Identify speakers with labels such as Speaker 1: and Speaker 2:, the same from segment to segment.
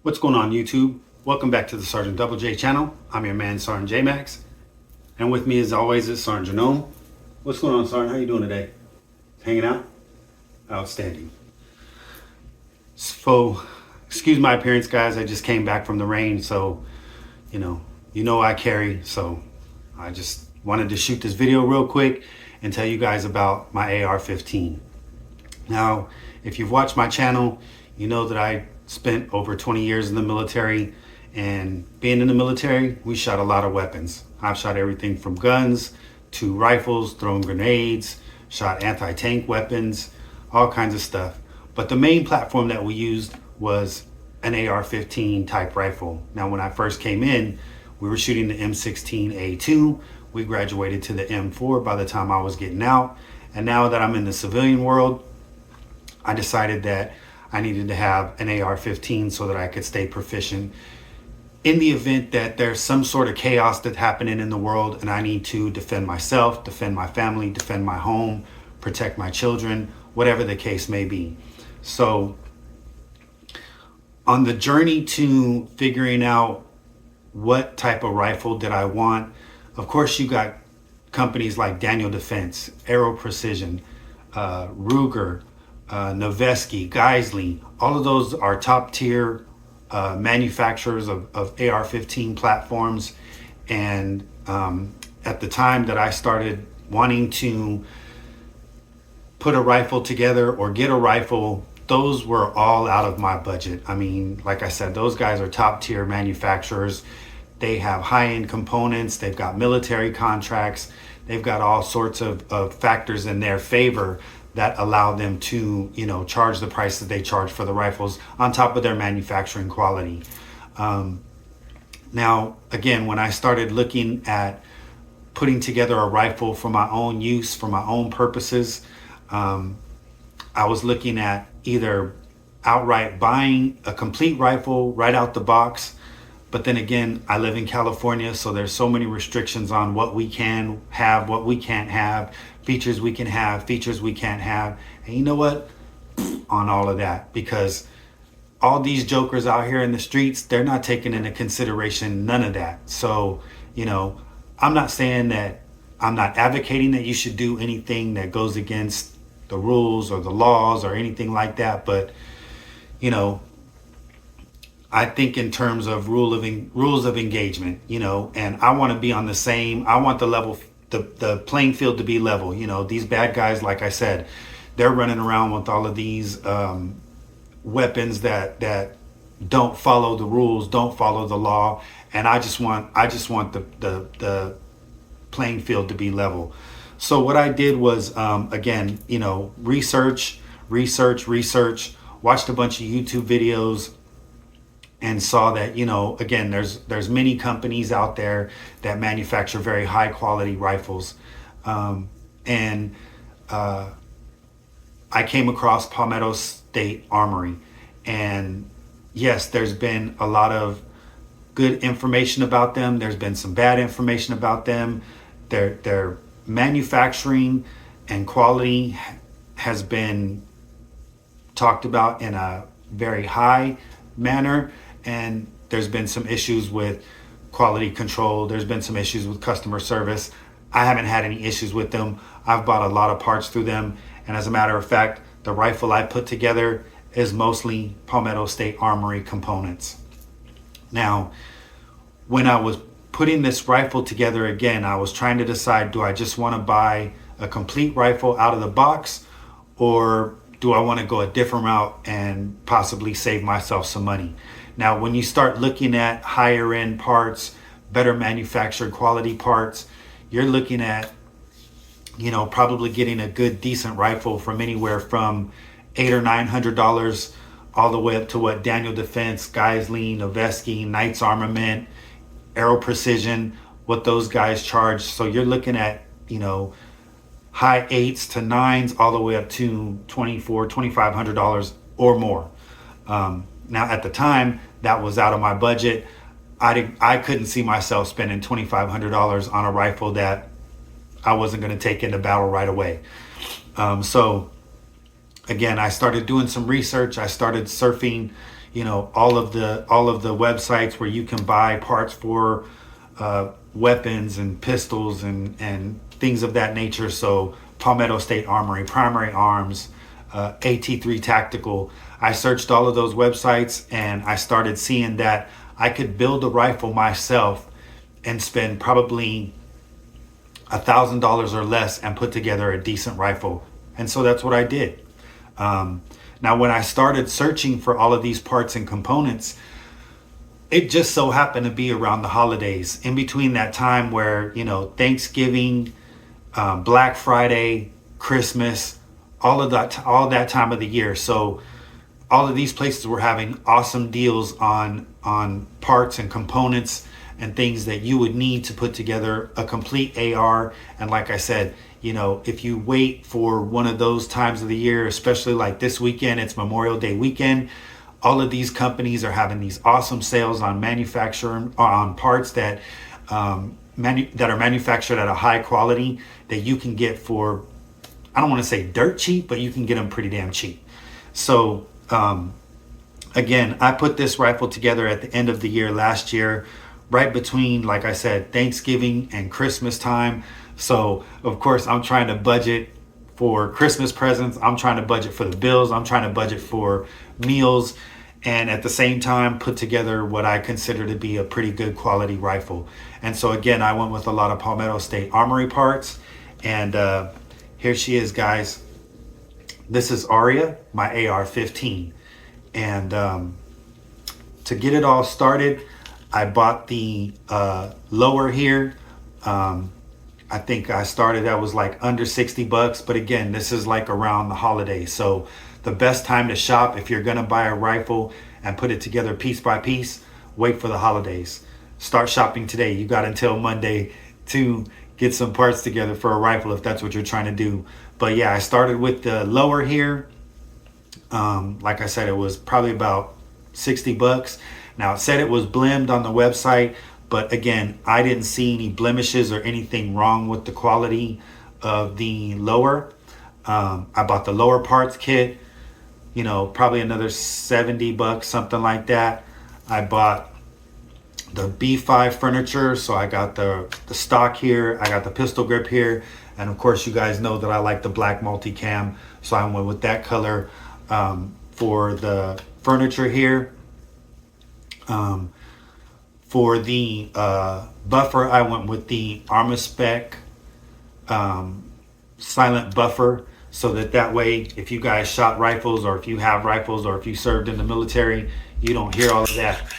Speaker 1: What's going on, YouTube? Welcome back to the Sgt Double J channel. I'm your man, Sgt J Max, and with me as always is Sgt Jernome. What's going on, Sgt? How you doing today? Hanging out? Outstanding. So, excuse my appearance, guys. I just came back from the rain, so you know I carry. So I just wanted to shoot this video real quick and tell you guys about my AR-15. Now, if you've watched my channel, you know that I spent over 20 years in the military, and being in the military, we shot a lot of weapons. I've shot everything from guns to rifles, thrown grenades, shot anti-tank weapons, all kinds of stuff. But the main platform that we used was an AR-15 type rifle. Now, when I first came in, we were shooting the M16A2. We graduated to the M4 by the time I was getting out. And now that I'm in the civilian world, I decided that I needed to have an AR-15 so that I could stay proficient in the event that there's some sort of chaos that's happening in the world and I need to defend myself, defend my family, defend my home, protect my children, whatever the case may be. So on the journey to figuring out what type of rifle did I want, of course you got companies like Daniel Defense, Aero Precision, Ruger, Noveske, Geisley. All of those are top tier manufacturers of AR-15 platforms. And at the time that I started wanting to put a rifle together or get a rifle, those were all out of my budget. I mean, like I said, those guys are top tier manufacturers. They have high-end components. They've got military contracts. They've got all sorts of factors in their favor that allow them to, charge the price that they charge for the rifles on top of their manufacturing quality. Now, again, when I started looking at putting together a rifle for my own use, for my own purposes, I was looking at either outright buying a complete rifle right out the box. But then again, I live in California, so there's so many restrictions on what we can have, what we can't have, features we can have, features we can't have. And you know what? On all of that, because all these jokers out here in the streets, they're not taking into consideration none of that. So, I'm not saying that, I'm not advocating that you should do anything that goes against the rules or the laws or anything like that. But, I think in terms of rules of engagement, and I want to be on the same, I want the level, the playing field to be level. These bad guys, like I said, they're running around with all of these weapons that don't follow the rules, don't follow the law. And I just want the playing field to be level. So what I did was, again, research, watched a bunch of YouTube videos, and saw that, again, there's many companies out there that manufacture very high quality rifles. And I came across Palmetto State Armory. And yes, there's been a lot of good information about them. There's been some bad information about them. Their manufacturing and quality has been talked about in a very high manner. And there's been some issues with quality control. There's been some issues with customer service. I haven't had any issues with them. I've bought a lot of parts through them. And as a matter of fact, the rifle I put together is mostly Palmetto State Armory components. Now, when I was putting this rifle together again, I was trying to decide, do I just want to buy a complete rifle out of the box, or do I want to go a different route and possibly save myself some money? Now, when you start looking at higher end parts, better manufactured quality parts, you're looking at, probably getting a good, decent rifle from anywhere from $800 or $900 all the way up to what Daniel Defense, Geisley, Noveske, Knights Armament, Aero Precision, what those guys charge. So you're looking at, high 8s to 9s all the way up to $2,400, $2,500 or more. Now, at the time, that was out of my budget. I couldn't see myself spending $2,500 on a rifle that I wasn't going to take into battle right away. So again, I started doing some research. I started surfing, you know, all of the websites where you can buy parts for weapons and pistols and things of that nature. So Palmetto State Armory, Primary Arms, AT3 Tactical. I searched all of those websites and I started seeing that I could build a rifle myself and spend probably $1,000 or less and put together a decent rifle. And so that's what I did. Now, when I started searching for all of these parts and components, it just so happened to be around the holidays, in between that time where, you know, Thanksgiving, Black Friday, Christmas, all that time of the year. So all of these places were having awesome deals on parts and components and things that you would need to put together a complete AR. And like I said, you know, if you wait for one of those times of the year, especially like this weekend, it's Memorial Day weekend, all of these companies are having these awesome sales on manufacturing, on parts that that are manufactured at a high quality that you can get for, I don't want to say dirt cheap, but you can get them pretty damn cheap. So again, I put this rifle together at the end of the year last year, right between, like I said, Thanksgiving and Christmas time. So of course I'm trying to budget for Christmas presents. I'm trying to budget for the bills. I'm trying to budget for meals, and at the same time put together what I consider to be a pretty good quality rifle. And so again, I went with a lot of Palmetto State Armory parts. And here she is, guys. This is Aria, my AR15. And to get it all started, I bought the lower here. I think I started, that was like under 60 bucks. But again, this is like around the holidays. So the best time to shop, if you're gonna buy a rifle and put it together piece by piece, wait for the holidays. Start shopping today. You got until Monday to get some parts together for a rifle if that's what you're trying to do. But yeah, I started with the lower here. Like I said, it was probably about 60 bucks. Now it said it was blemmed on the website, but again, I didn't see any blemishes or anything wrong with the quality of the lower. I bought the lower parts kit, you know, probably another 70 bucks, something like that. I bought the B5 furniture, so I got the stock here, I got the pistol grip here, and of course you guys know that I like the black multicam, so I went with that color for the furniture here. For the buffer, I went with the Armament silent buffer, so that way if you guys shot rifles, or if you have rifles, or if you served in the military, you don't hear all of that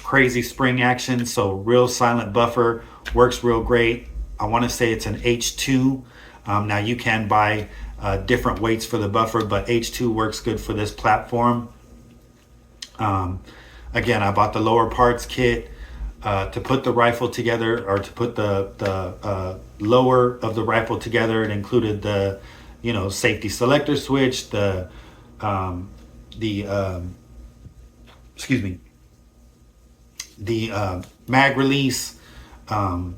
Speaker 1: crazy spring action. So real silent buffer, works real great. I want to say it's an H2. Now you can buy different weights for the buffer, but H2 works good for this platform. Again, I bought the lower parts kit to put the rifle together, or to put the lower of the rifle together. It included the, you know, safety selector switch, the mag release, the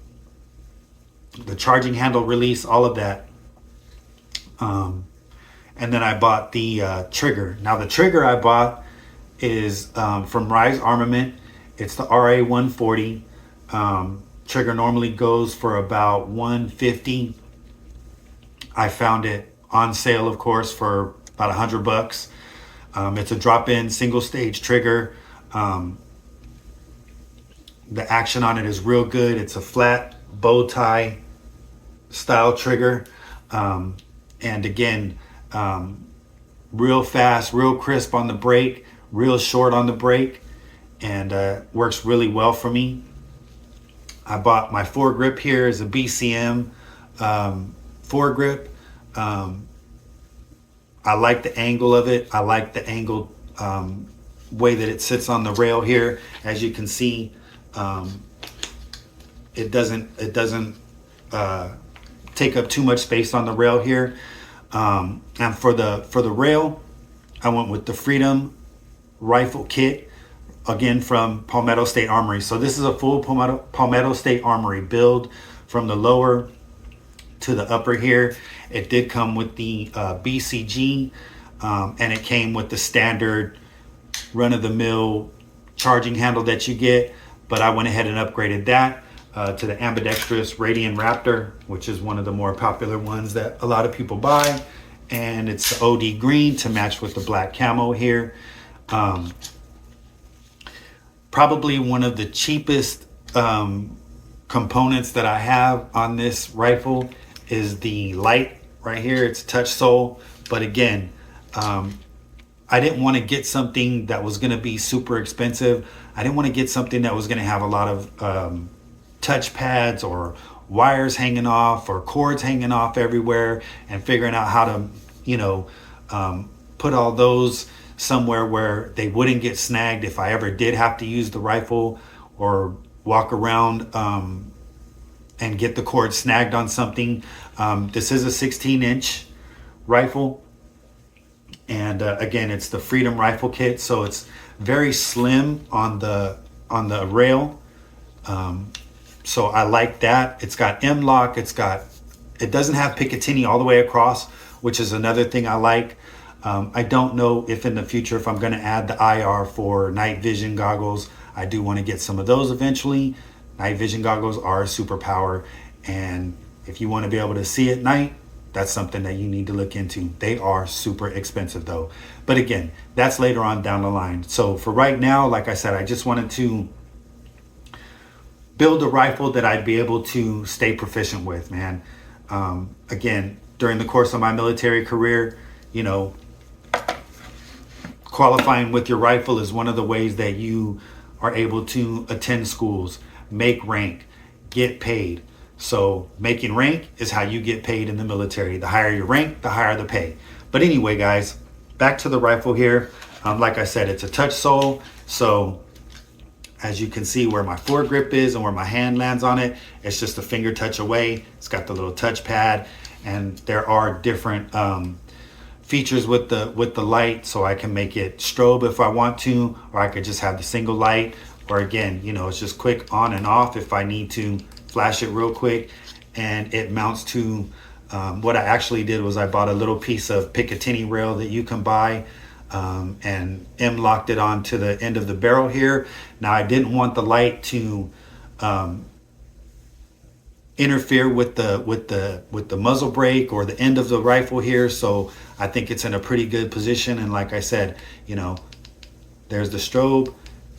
Speaker 1: charging handle release, all of that. And then I bought the trigger. Now the trigger I bought is from Rise Armament. It's the RA140. Trigger normally goes for about $150. I found it on sale, of course, for about $100. It's a drop-in single stage trigger. The action on it is real good. It's a flat bow tie style trigger. And again, real fast, real crisp on the brake, real short on the brake, and works really well for me. I bought my foregrip here as a BCM foregrip. I like the angle of it. I like the angled way that it sits on the rail here. As you can see, it doesn't take up too much space on the rail here. And for the rail, I went with the Freedom rifle kit, again from Palmetto State Armory. So this is a full Palmetto State Armory build from the lower to the upper here. It did come with the BCG, and it came with the standard run-of-the-mill charging handle that you get, but I went ahead and upgraded that to the ambidextrous Radian Raptor, which is one of the more popular ones that a lot of people buy, and it's the OD green to match with the black camo here. Probably one of the cheapest components that I have on this rifle is the light right here. It's touch sole, but again, I didn't want to get something that was going to be super expensive. I didn't want to get something that was going to have a lot of touch pads or wires hanging off or cords hanging off everywhere, and figuring out how to, you know, put all those somewhere where they wouldn't get snagged if I ever did have to use the rifle or walk around and get the cord snagged on something. This is a 16-inch rifle, and again, it's the Freedom rifle kit, so it's very slim on the rail. So I like that. It's got M-LOK. It doesn't have Picatinny all the way across, which is another thing I like. I don't know if in the future, if I'm going to add the IR for night vision goggles. I do want to get some of those eventually. Night vision goggles are a superpower, and if you want to be able to see at night, that's something that you need to look into. They are super expensive though. But again, that's later on down the line. So for right now, like I said, I just wanted to build a rifle that I'd be able to stay proficient with, man. Again, during the course of my military career, you know, qualifying with your rifle is one of the ways that you are able to attend schools, make rank, get paid. So making rank is how you get paid in the military. The higher your rank, the higher the pay. But anyway, guys, back to the rifle here. Like I said, it's a touch sole. So as you can see where my foregrip is and where my hand lands on it, it's just a finger touch away. It's got the little touch pad, and there are different features with the light, so I can make it strobe if I want to, or I could just have the single light, or again, you know, it's just quick on and off if I need to flash it real quick. And it mounts to what I actually did was I bought a little piece of Picatinny rail that you can buy, and M-LOKed it onto the end of the barrel here. Now I didn't want the light to interfere with the muzzle brake or the end of the rifle here, so I think it's in a pretty good position. And like I said, you know, there's the strobe,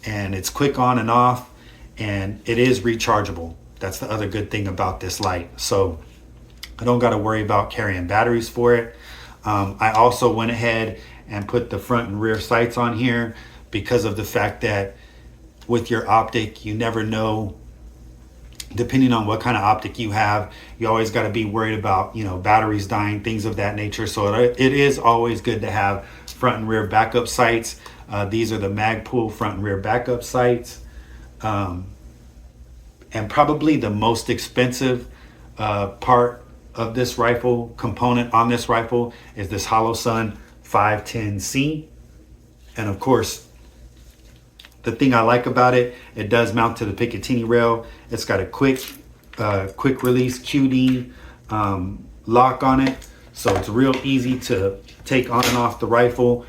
Speaker 1: and it's quick on and off, and it is rechargeable. That's the other good thing about this light. So I don't got to worry about carrying batteries for it. I also went ahead and put the front and rear sights on here because of the fact that with your optic, you never know, depending on what kind of optic you have, you always got to be worried about, you know, batteries dying, things of that nature. So it is always good to have front and rear backup sights. These are the Magpul front and rear backup sights. And probably the most expensive part of this rifle, component on this rifle, is this Holosun 510C. And of course, the thing I like about it, it does mount to the Picatinny rail. It's got a quick release QD lock on it, so it's real easy to take on and off the rifle.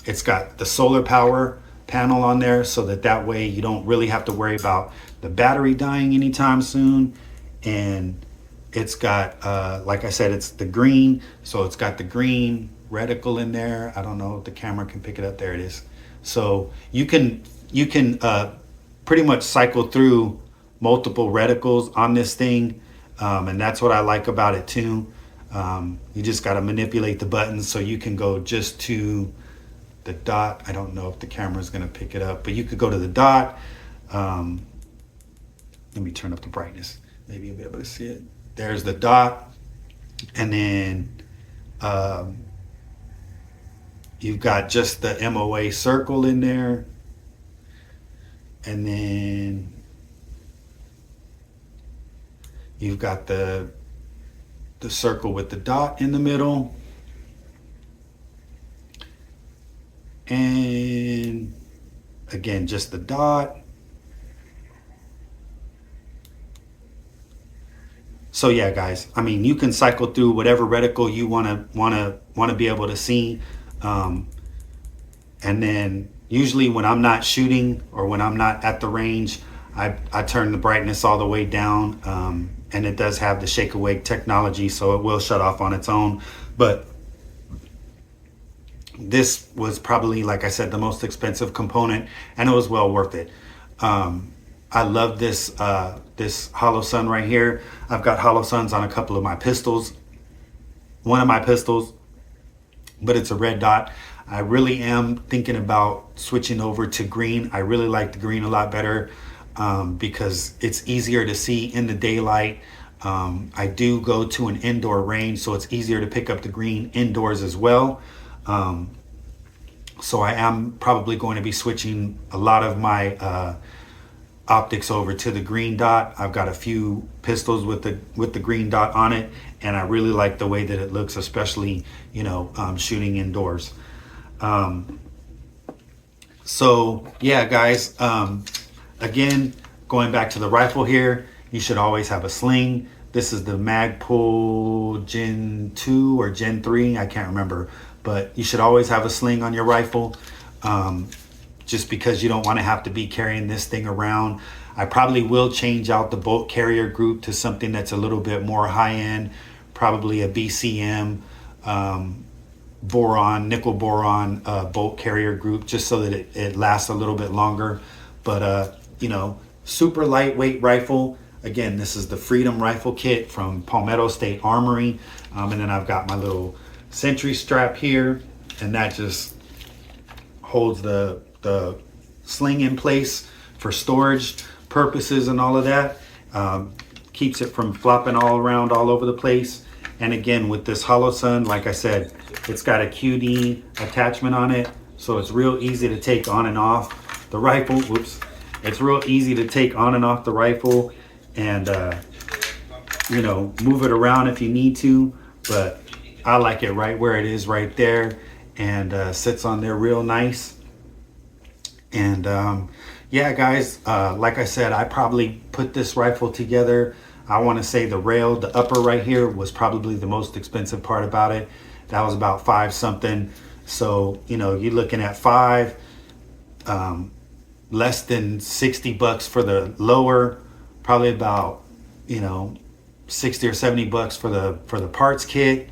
Speaker 1: It's got the solar power panel on there, so that way you don't really have to worry about the battery dying anytime soon. And it's got like I said, it's the green, so it's got the green reticle in there. I don't know if the camera can pick it up. There it is. So you can pretty much cycle through multiple reticles on this thing, and that's what I like about it too. You just got to manipulate the buttons, so you can go just to the dot. I don't know if the camera is going to pick it up, but you could go to the dot. Let me turn up the brightness. Maybe you'll be able to see it. There's the dot, and then you've got just the MOA circle in there, and then you've got the circle with the dot in the middle, and again just the dot. So yeah, guys, I mean, you can cycle through whatever reticle you want to be able to see. And then Usually when I'm not shooting or when I'm not at the range, I turn the brightness all the way down, and it does have the shake awake technology, so it will shut off on its own. But this was probably, like I said, the most expensive component, and it was well worth it. I love this this hollow sun right here. I've got hollow suns on a couple of my pistols, one of my pistols, but it's a red dot. I really am thinking about switching over to green. I really like the green a lot better, because it's easier to see in the daylight. I do go to an indoor range, so it's easier to pick up the green indoors as well. So I am probably going to be switching a lot of my optics over to the green dot. I've got a few pistols with the green dot on it, and I really like the way that it looks, especially, you know, shooting indoors. So yeah, guys, again, going back to the rifle here, you should always have a sling. This is the Magpul Gen 2 or Gen 3, I can't remember, but you should always have a sling on your rifle, just because you don't want to have to be carrying this thing around. I probably will change out the bolt carrier group to something that's a little bit more high end, probably a BCM, boron, nickel boron bolt carrier group, just so that it lasts a little bit longer. But you know, super lightweight rifle. Again, this is the Freedom rifle kit from Palmetto State Armory, and then I've got my little sentry strap here, and that just holds the sling in place for storage purposes and all of that. Keeps it from flopping all around all over the place. And again, with this hollow sun, like I said, it's got a QD attachment on it, so it's real easy to take on and off the rifle. Whoops. It's real easy to take on and off the rifle, and you know, move it around if you need to, but I like it right where it is right there, and sits on there real nice. And yeah, guys, like I said, I probably put this rifle together. I want to say the rail, the upper right here, was probably the most expensive part about it. That was about $5 something. So, you know, you're looking at $5, less than $60 for the lower, probably about, you know, 60 or 70 bucks for the parts kit.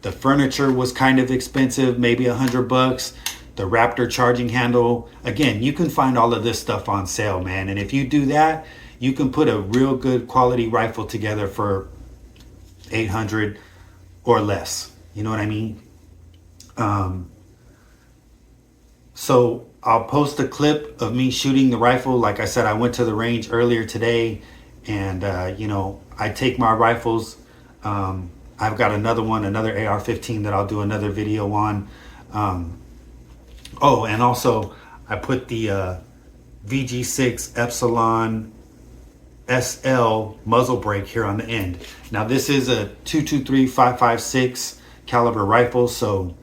Speaker 1: The furniture was kind of expensive, maybe $100. The Raptor charging handle, again, you can find all of this stuff on sale, man. And if you do that, you can put a real good quality rifle together for $800 or less. You know what I mean? So I'll post a clip of me shooting the rifle. Like I said, I went to the range earlier today, and you know, I take my rifles. I've got another one, another AR15 that I'll do another video on. Oh, and also I put the VG6 Epsilon SL muzzle brake here on the end. Now this is a 223-556 caliber rifle, so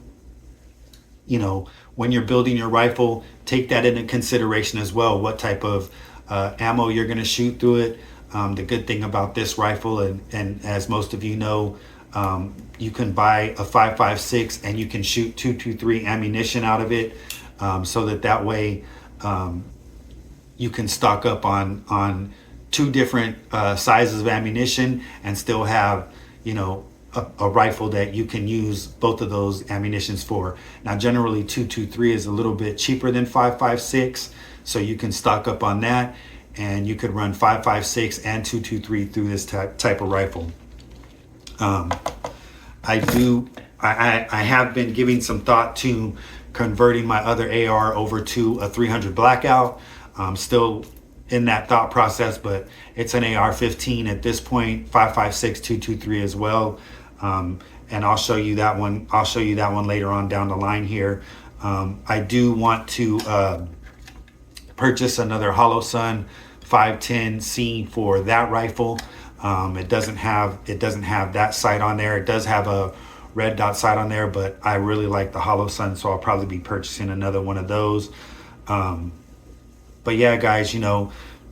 Speaker 1: you know, when you're building your rifle, take that into consideration as well, what type of ammo you're going to shoot through it. The good thing about this rifle, and as most of you know, you can buy a 556 and you can shoot 223 ammunition out of it, so that way you can stock up on two different sizes of ammunition and still have, you know, a rifle that you can use both of those ammunitions for. Now generally 223 is a little bit cheaper than 556, so you can stock up on that, and you could run 556 and 223 through this type of rifle. I have been giving some thought to converting my other AR over to a 300 Blackout. I'm still in that thought process, but it's an AR15 at this point, 556 223 as well. And I'll show you that one. I'll show you that one later on down the line here. I do want to purchase another Hollow Sun 510C for that rifle. It doesn't have that sight on there. It does have a red dot sight on there, but I really like the Hollow Sun, so I'll probably be purchasing another one of those. But yeah, guys, you know,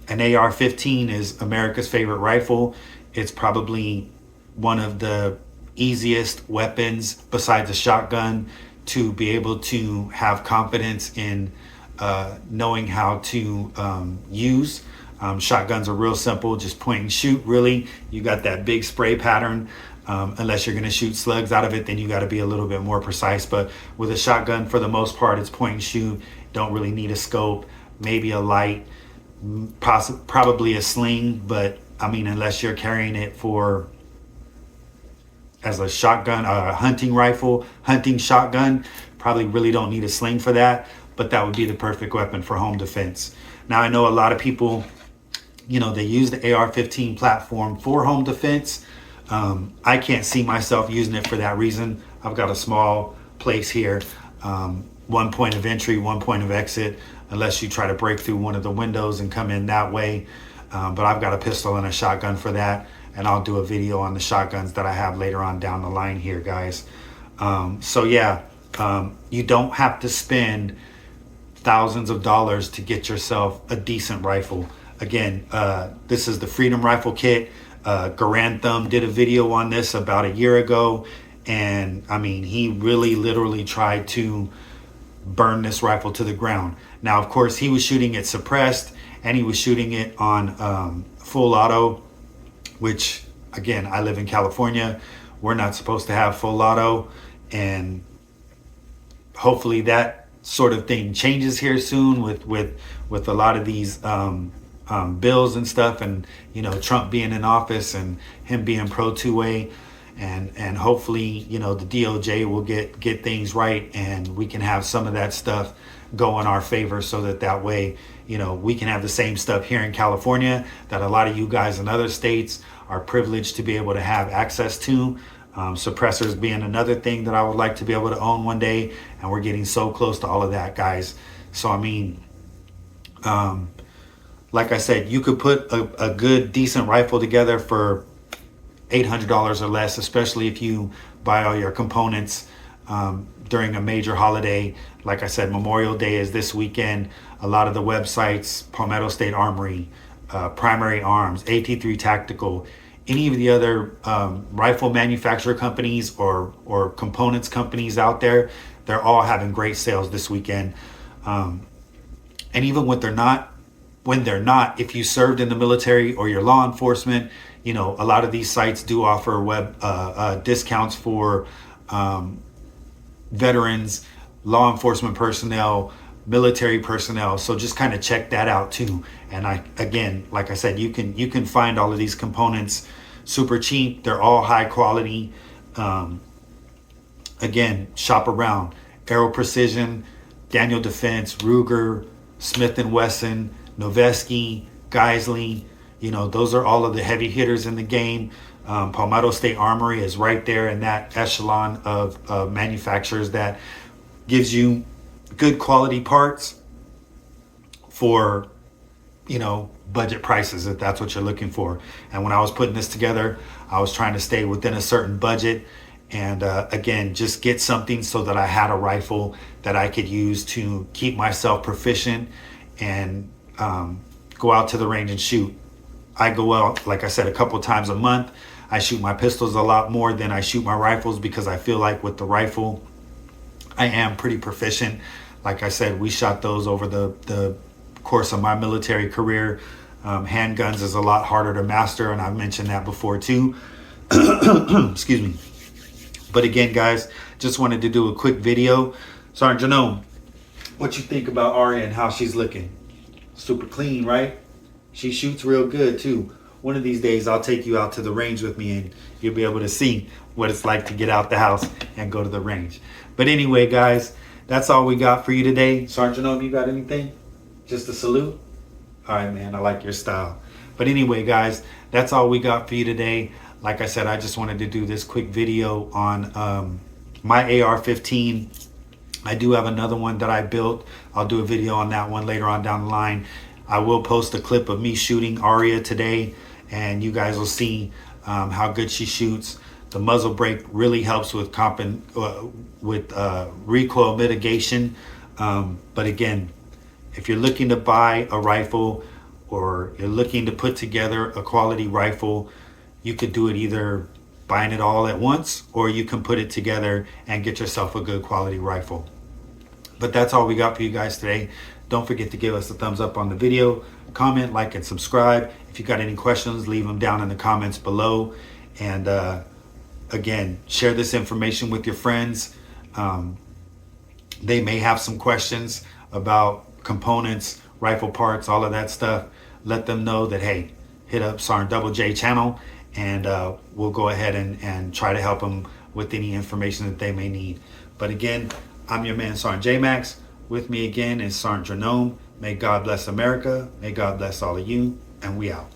Speaker 1: an AR-15 is America's favorite rifle. It's probably one of the easiest weapons besides a shotgun to be able to have confidence in knowing how to use. Shotguns are real simple, just point and shoot. Really, you got that big spray pattern. Unless you're going to shoot slugs out of it, then you got to be a little bit more precise. But with a shotgun, for the most part, it's point and shoot. Don't really need a scope, maybe a light, probably a sling. But I mean, unless you're carrying it for as a shotgun, a hunting rifle, hunting shotgun, probably really don't need a sling for that. But that would be the perfect weapon for home defense. Now, I know a lot of people, you know, they use the AR-15 platform for home defense. I can't see myself using it for that reason. I've got a small place here, one point of entry, one point of exit, unless you try to break through one of the windows and come in that way. But I've got a pistol and a shotgun for that, and I'll do a video on the shotguns that I have later on down the line here, guys. So yeah, you don't have to spend thousands of dollars to get yourself a decent rifle. Again, this is the Freedom Rifle Kit. Garantham did a video on this about a year ago, and I mean, he really literally tried to burn this rifle to the ground. Now, of course, he was shooting it suppressed, and he was shooting it on full auto, which, again, I live in California. We're not supposed to have full auto, and hopefully that sort of thing changes here soon with a lot of these bills and stuff, and you know, Trump being in office and him being pro two-way, and hopefully, you know, the DOJ will get things right, and we can have some of that stuff go in our favor, so that way, you know, we can have the same stuff here in California that a lot of you guys in other states are privileged to be able to have access to. Suppressors being another thing that I would like to be able to own one day, and we're getting so close to all of that, guys. So I mean, like I said, you could put a good, decent rifle together for $800 or less, especially if you buy all your components during a major holiday. Like I said, Memorial Day is this weekend. A lot of the websites, Palmetto State Armory, Primary Arms, AT3 Tactical, any of the other rifle manufacturer companies or components companies out there, they're all having great sales this weekend. And even when they're not, if you served in the military or you're law enforcement, you know, a lot of these sites do offer web discounts for veterans, law enforcement personnel, military personnel. So just kind of check that out too. And again, like I said, you can find all of these components super cheap. They're all high quality. Again, shop around. Aero Precision, Daniel Defense, Ruger, Smith & Wesson, Noveske, Geisley, you know, those are all of the heavy hitters in the game. Palmetto State Armory is right there in that echelon of manufacturers that gives you good quality parts for, you know, budget prices, if that's what you're looking for. And when I was putting this together, I was trying to stay within a certain budget, and again, just get something so that I had a rifle that I could use to keep myself proficient and go out to the range and shoot. I go out, like I said, a couple times a month. I shoot my pistols a lot more than I shoot my rifles, because I feel like with the rifle, I am pretty proficient. Like I said, we shot those over the course of my military career. Handguns is a lot harder to master, and I've mentioned that before too. Excuse me. But again, guys, just wanted to do a quick video. Sgt Jernome, what you think about Aria and how she's looking? Super clean, right? She shoots real good too. One of these days I'll take you out to the range with me, and you'll be able to see what it's like to get out the house and go to the range. But anyway, guys, that's all we got for you today. Sgt Jernome, you got anything? Just a salute? All right, man, I like your style. But anyway, guys, that's all we got for you today. Like I said, I just wanted to do this quick video on my AR-15. I do have another one that I built. I'll do a video on that one later on down the line. I will post a clip of me shooting Aria today, and you guys will see how good she shoots. The muzzle brake really helps with recoil mitigation. But again, if you're looking to buy a rifle, or you're looking to put together a quality rifle, you could do it either buying it all at once, or you can put it together and get yourself a good quality rifle. But that's all we got for you guys today. Don't forget to give us a thumbs up on the video, comment, like, and subscribe. If you got any questions, leave them down in the comments below. And again, share this information with your friends. They may have some questions about components, rifle parts, all of that stuff. Let them know that, hey, hit up Sergeant Double J channel, and we'll go ahead and try to help them with any information that they may need. But again, I'm your man, Sergeant J Max. With me again is Sgt Jernome. May God bless America. May God bless all of you. And we out.